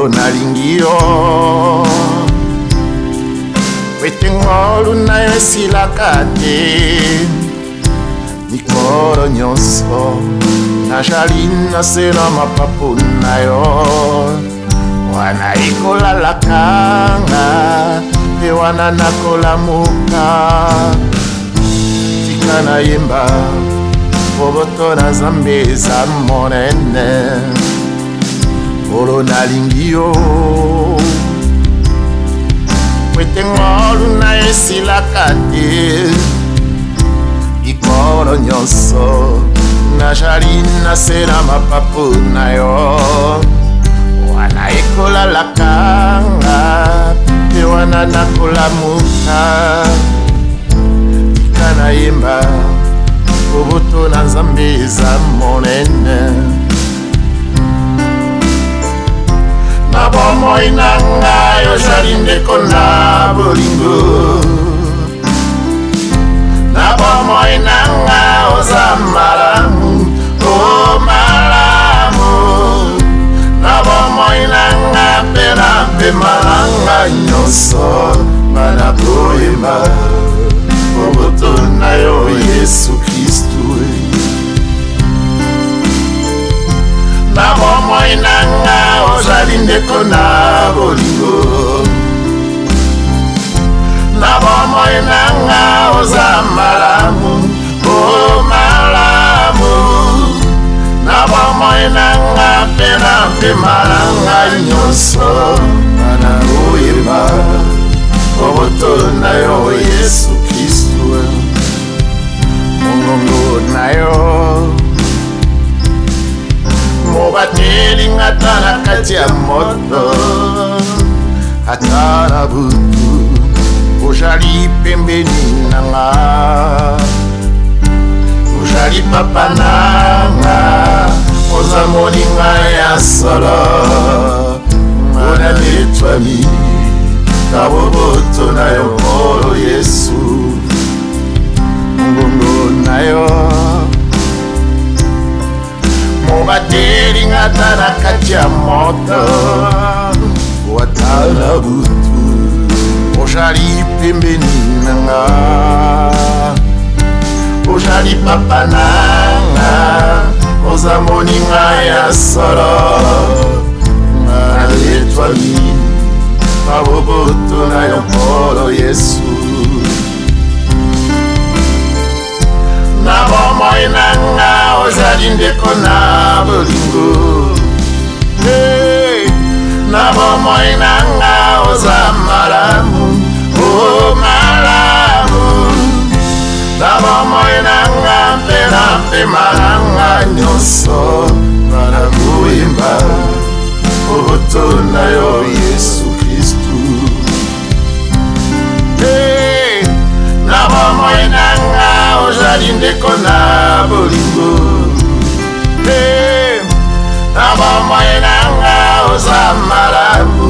ngolo nalingi yo wete ngolo nayo esilaka te mikolo nyonso nazali nasela mapapu na yo wana ikolalakanga mpe wana nakolamuka tika nayemba boboto na Nzambe eza monene ngolo nalingi yo wete ngolo nayo esilaka te mikolo nyonso nazali nasela mapapu na yo wana ekolalakanga mpe wana nakolamuka tika nayemba boboto na Nzambe eza monene na bomoi na ngai ozali ndeko na bolingo na bomoi na ngai oza malamu o malamu na bomoi na ngai mpe na mpema na ngai nyonso bana koyemba boboto na yo Yesu Kristu na bomoi na ngai ozali ndeko na bolingo na bomoi na ngai oza malamu o malamu na bomoi na ngai mpe na mpema na ngai nyonso bana koyemba boboto na yo Yesu Kristu mongongo na yo mobateli ngata na kati ya moto ata na butu ozali pembeni na nga ozali papa na nga oza moninga ya solo mpona letwami na boboto na yo ngolo Yesu ngongo na yo mobateli ngata na kati ya moto wata na butu ozali pembeni na nga ozali papa na nga oza moninga ya solo naletwami na boboto na yo ngolo Yesu na bomoi na nga ozali ndeko na bolingo na bomoi na nga oza malamu o malamu na bomoi na nga mpe na mpema na nga nyonso bana koyemba boboto na yo Yesu Kristu na bomoi na nga ozali ndeko na bolingo na bomoi na nga oza malamu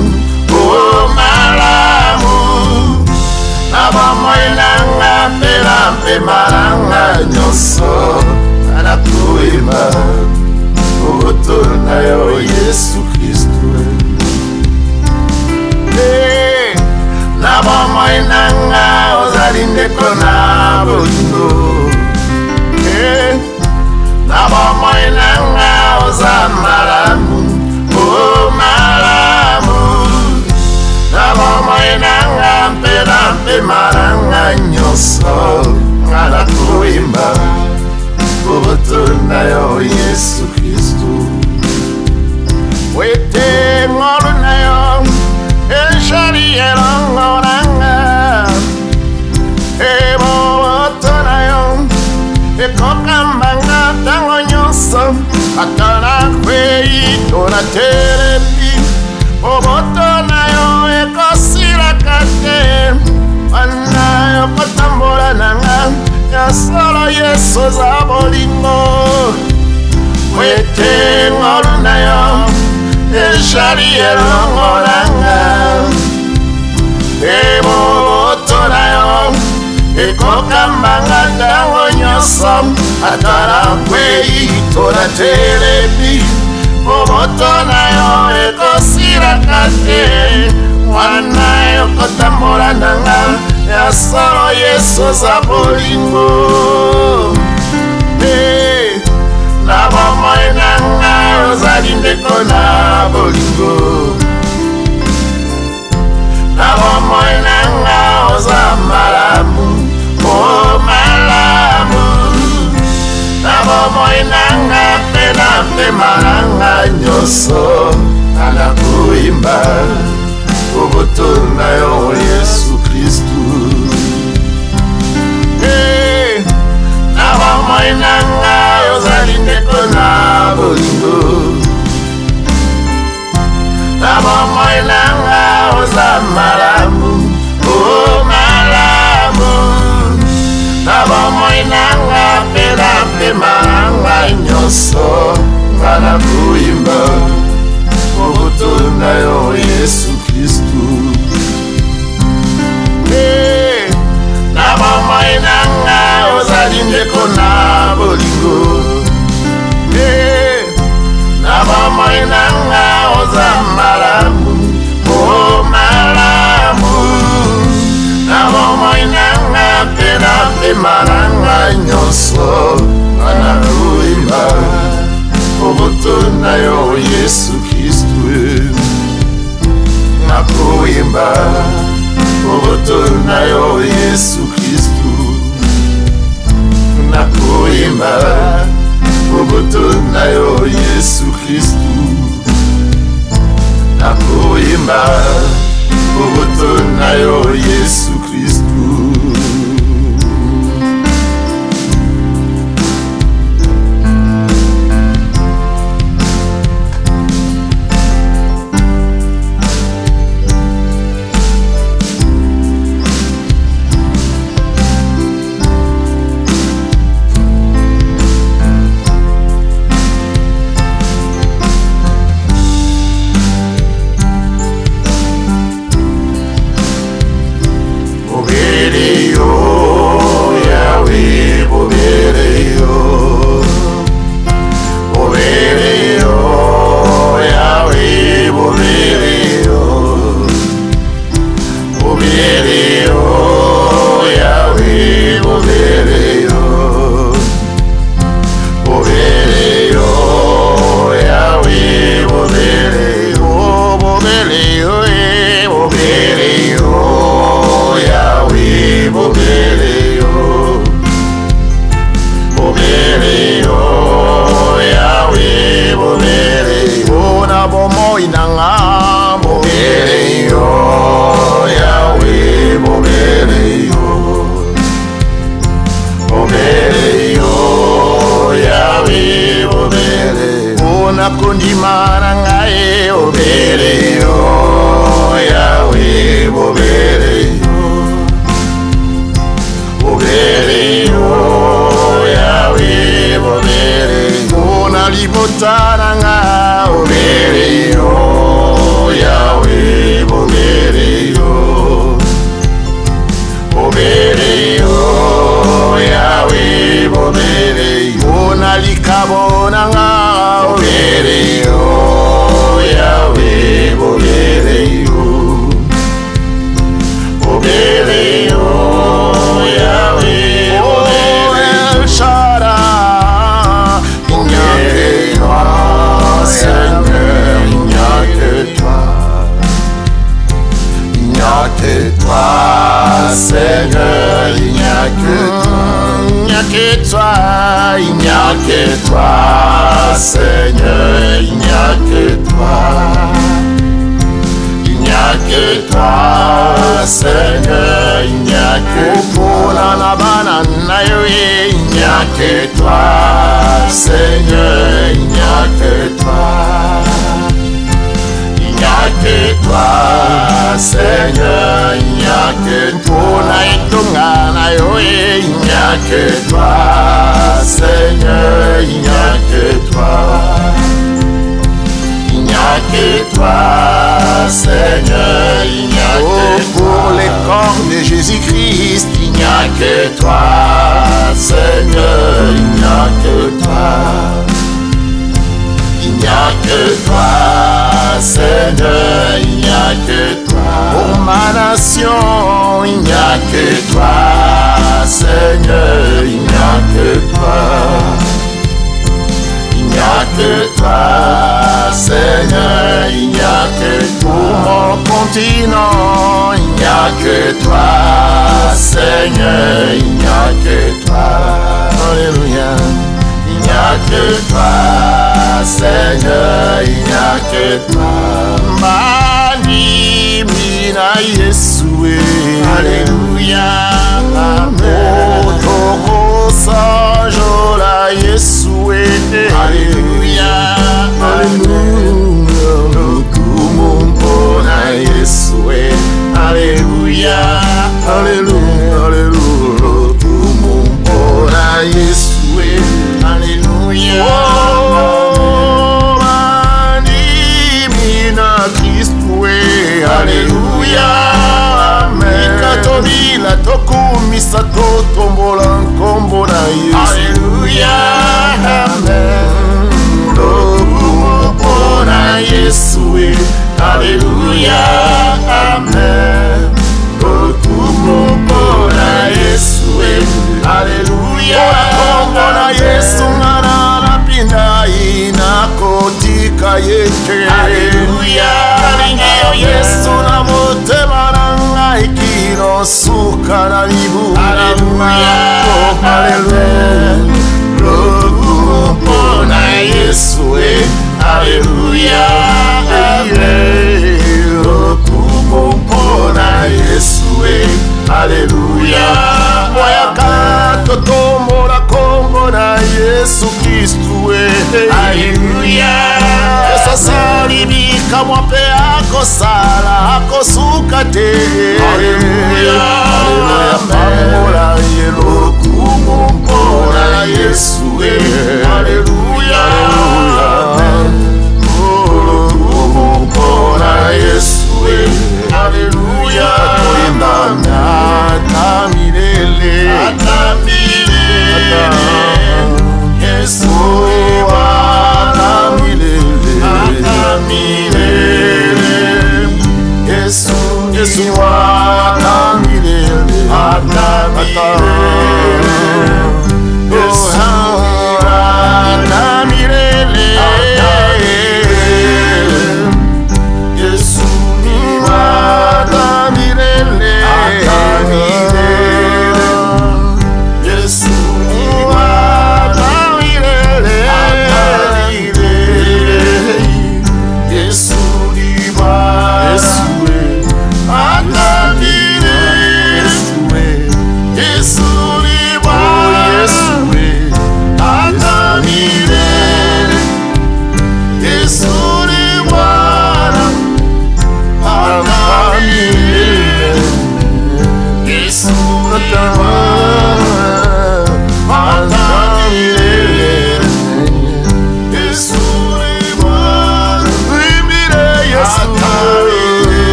o malamu na bomoi na nga mpe na mpema na nga nyonso bana koyemba boboto na yo Yesu Kristu na bomoi na nga ozali ndeko na bolingo na bomoi na nga oza malamu o malamu na bomoi na nga mpe na mpema na nga nyonso nga na koyemba boboto na yo Yesu Kristu wete ngolo na yo eshari elongo na nga boboto na yo ekokambanga ntango nyonso ata nakwei to natelemi boboto na yo ekosilaka te wana yo kotambola na nga ya solo Yesu oza bolingo wete ngolo na yo eshari elongo na nga boboto na yo ekokambanga ntango nyonso ata nakwei to natelemi boboto na yo ekosila kaka te wana yokotambola nanga ya solo Yesu oza bolingo na bomoi nanga ozali ndeko na bolingo na bomoi nanga oza malamu o malamu na bomoi nanga mpe na mpema nanga nyonso ala koyimba oboto na yo Yesu Kristu na bomoi nanga ozali ndeko na bolingo na bomoi nanga oza malamu o malamu na bomoi nanga mpe na mpema nanga nyonso nga na koyimba oboto na yo Yesu Kristu na bomoi nanga ozali ndeko na bolingo na bomoi nanga oza malamu o malamu na bomoi nanga mpe na mpema nanga nyonso nga na koyimba oboto na yo Yesu Kristu na koyimba oboto na yo Yesu Kristu na koyimba oboto na yo Yesu Kristu na koyimba oboto na yo Yesu Kristu nakondima na ngai obere yo Yahweh obere yo Yahweh obere yo na libota na ngai obere yo Yahweh obere yo Yahweh obere yo na likabo na ngai obere yo Yahweh obere yo Yahweh obere El Shaddai, il n'y a que toi Seigneur, il n'y a que toi, il n'y a que toi Seigneur, il n'y a que toi, il n'y a que toi, il n'y a que toi Seigneur, il n'y a que toi, il n'y a que toi Seigneur, il n'y a que toi, il n'y a que toi Seigneur, il n'y a que toi, il n'y a que toi Seigneur, il n'y a que toi, il n'y a que toi Seigneur, il n'y a que toi, il n'y a que toi Seigneur, il n'y a que toi. Pour les corps de Jésus-Christ, il n'y a que toi Seigneur, il n'y a que toi, il n'y a que toi Seigneur, toi. Il n'y a que toi, Seigneur, il n'y a que toi. Pour mon continent, il n'y a que toi, Seigneur, il n'y a que toi. Alléluia. Il n'y a que toi, Seigneur, il n'y a que toi. Bani mina Yesue, Alléluia. Otoko sanjola Yesue, Alléluia. Alléluia. Lokumompona Yesue, Alléluia. Alléluia. Alléluia. Lokumompona Yesue, Alléluia. Oh, mani mina Christue, Alléluia. Amen. Ikatomila tokumisa totombola nkombo na Yesu, Alléluia. Amen. Lokumompona Yesue, Alléluia. Amen. Lokumompona Yesue, Alléluia. Nkombo na Yesu ngana napinda inakotika yeke, Alléluia. Alingio Yesu na motema nanga ikinosuka na libu, Alléluia. Oh, Alléluia. Lokumompona Yesue, Alléluia. Amen. Lokumompona Yesue, Alléluia. Wayaka totombola kombo na Yesu Kristu, Alléluia. Esasalibika mwape akosala akosuka te, Alléluia. Pambola ye lokumompona Yesu,